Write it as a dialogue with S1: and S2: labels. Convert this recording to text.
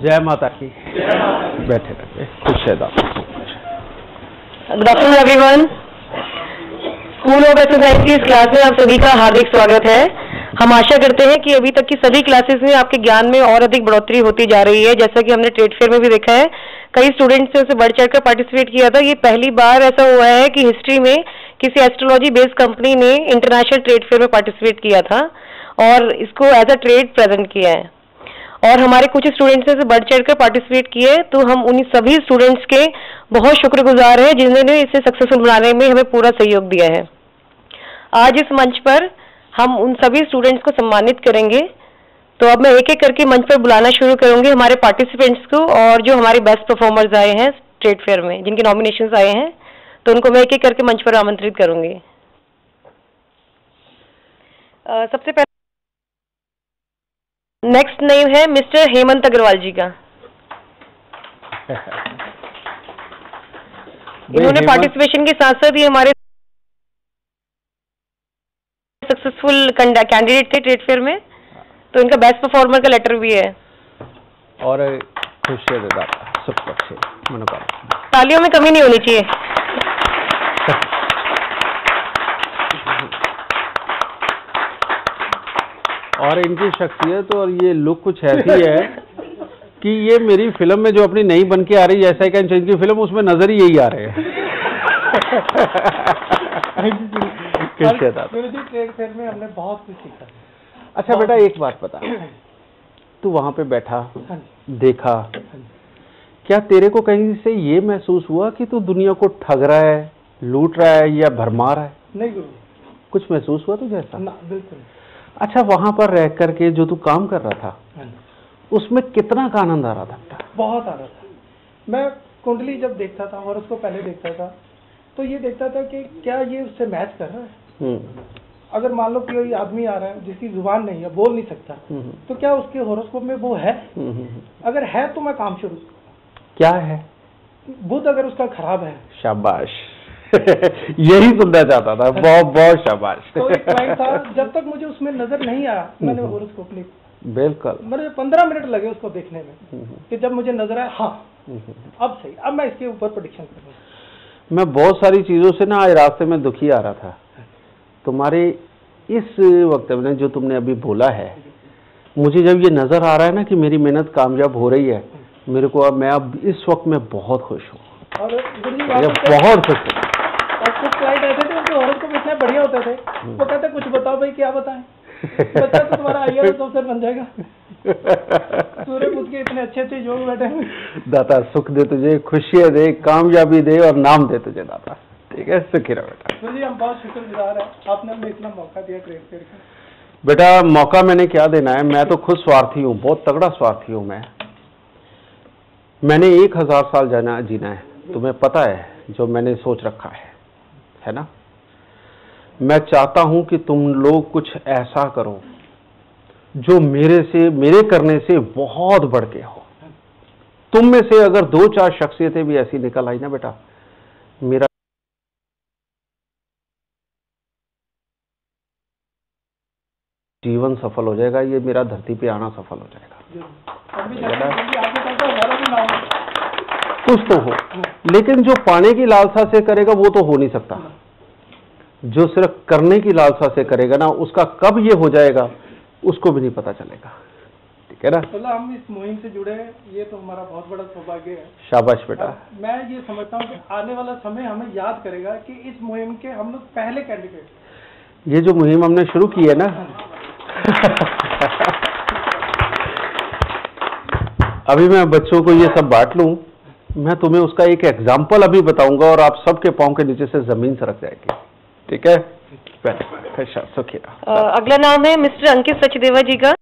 S1: जय माता की। बैठे रहिए, खुश है दादा।
S2: Good afternoon everyone. School of exercise की इस क्लास में आप सभी का हार्दिक स्वागत है। हम आशा करते हैं कि अभी तक की सभी क्लासेस में आपके ज्ञान में और अधिक बढ़ोतरी होती जा रही है। जैसा कि हमने ट्रेड फेयर में भी देखा है, कई स्टूडेंट्स ने उसे बढ़ चढ़कर पार्टिसिपेट किया था। ये पहली बार ऐसा हुआ है कि हिस्ट्री में किसी एस्ट्रोलॉजी बेस्ड कंपनी ने इंटरनेशनल ट्रेड फेयर में पार्टिसिपेट किया था और इसको एज अ ट्रेड प्रेजेंट किया है। और हमारे कुछ स्टूडेंट्स ने इसे बढ़ चढ़कर पार्टिसिपेट किए, तो हम उन सभी स्टूडेंट्स के बहुत शुक्रगुजार हैं जिन्होंने इसे सक्सेसफुल बनाने में हमें पूरा सहयोग दिया है। आज इस मंच पर हम उन सभी स्टूडेंट्स को सम्मानित करेंगे। तो अब मैं एक एक करके मंच पर बुलाना शुरू करूंगी हमारे पार्टिसिपेंट्स को, और जो हमारे बेस्ट परफॉर्मर्स आए हैं ट्रेड फेयर में, जिनके नॉमिनेशंस आए हैं, तो उनको मैं एक एक करके मंच पर आमंत्रित करूंगी। सबसे पहले नेक्स्ट नेम है मिस्टर हेमंत अग्रवाल जी का। इन्होंने पार्टिसिपेशन के साथ साथ ये हमारे सक्सेसफुल कैंडिडेट थे ट्रेड फेयर में, तो इनका बेस्ट परफॉर्मर का लेटर भी है।
S1: और खुश है दादा, सुख बख्शे, मनोकामना।
S2: तालियों में कमी नहीं होनी चाहिए।
S1: और इनकी शख्सियत और ये लुक कुछ ऐसी है कि ये मेरी फिल्म में जो अपनी नई बन के आ रही है, जैसा कि इनकी फिल्म, उसमें नजर ही यही आ रहे हैं।
S3: ट्रेड फेयर में हमने बहुत कुछ सीखा।
S1: अच्छा बेटा, एक बात बता, तू वहां पे बैठा देखा, क्या तेरे को कहीं से ये महसूस हुआ कि तू दुनिया को ठग रहा है, लूट रहा है या भरमा रहा है?
S3: नहीं गुरु,
S1: कुछ महसूस हुआ तुझे ऐसा?
S3: ना, बिल्कुल।
S1: अच्छा, वहां पर रह करके जो तू काम कर रहा था, उसमें कितना का आनंद आ रहा था?
S3: बहुत आ रहा था। मैं कुंडली जब देखता था और उसको पहले देखता था, तो ये देखता था कि क्या ये उससे मैच कर रहा है। अगर मान लो कोई आदमी आ रहा है जिसकी जुबान नहीं है, बोल नहीं सकता, तो क्या उसके होरोस्कोप में वो है? अगर है तो मैं काम शुरू।
S1: क्या है?
S3: बुध अगर उसका खराब है।
S1: शाबाश। यही सुनना चाहता था। बहुत बहुत शाबाश।
S3: तो एक पॉइंट था, जब तक मुझे उसमें नजर नहीं आया, मैंने होरोस्कोप नहीं।
S1: बिल्कुल।
S3: मुझे 15 मिनट लगे उसको देखने में कि जब मुझे नजर आया, हाँ अब सही, अब मैं इसके ऊपर प्रेडिक्शन करूँगा।
S1: मैं बहुत सारी चीजों से ना आज रास्ते में दुखी आ रहा था। तुम्हारे इस वक्त में जो तुमने अभी बोला है, मुझे जब ये नजर आ रहा है ना कि मेरी मेहनत कामयाब हो रही है, मेरे को अब मैं अब इस वक्त में बहुत खुश हूँ
S3: और
S1: बहुत खुश हूँ।
S3: और कुछ क्लाइंट ऐसे थे उनके हॉरोस्कोप इतने बढ़िया होते थे, वो कहते कुछ बताओ भाई, क्या बताएं, बच्चा तो तुम्हारा आईएएस अफसर बन जाएगा। सूर्य बुध के इतने अच्छे अच्छे योग बैठे हैं।
S1: दाता सुख दे तुझे, खुशियाँ दे, कामयाबी दे और नाम दे तुझे दाता। ठीक है, सुखी रहो बेटा।
S3: जी, हम बहुत शुक्रगुजार हैं, आपने हमें इतना मौका दिया ट्रेड फेयर का।
S1: बेटा, मौका मैंने क्या देना है, मैं तो खुद स्वार्थी हूँ, बहुत तगड़ा स्वार्थी हूँ मैंने 1000 साल जीना है, तुम्हें पता है जो मैंने सोच रखा है ना। मैं चाहता हूं कि तुम लोग कुछ ऐसा करो जो मेरे करने से बहुत बढ़ के हो। तुम में से अगर 2-4 शख्सियतें भी ऐसी निकल आई ना बेटा, मेरा जीवन सफल हो जाएगा, ये मेरा धरती पे आना सफल हो जाएगा। कुछ तो हो, लेकिन जो पाने की लालसा से करेगा वो तो हो नहीं सकता। जो सिर्फ करने की लालसा से करेगा ना, उसका कब ये हो जाएगा उसको भी नहीं पता चलेगा। ठीक है ना।
S3: तो हम इस मुहिम से जुड़े हैं, ये तो हमारा बहुत बड़ा सौभाग्य है।
S1: शाबाश बेटा।
S3: मैं ये समझता हूँ कि आने वाला समय हमें याद करेगा कि इस मुहिम के हम लोग पहले कैंडिडेट।
S1: ये जो मुहिम हमने शुरू की है ना, अभी मैं बच्चों को ये सब बांट लूं, मैं तुम्हें उसका एक एग्जाम्पल अभी बताऊंगा और आप सबके पांव के नीचे से जमीन सरक जाएगी। ठीक है? सुखी रहो।
S2: अगला नाम है मिस्टर अंकित सचदेवा जी का।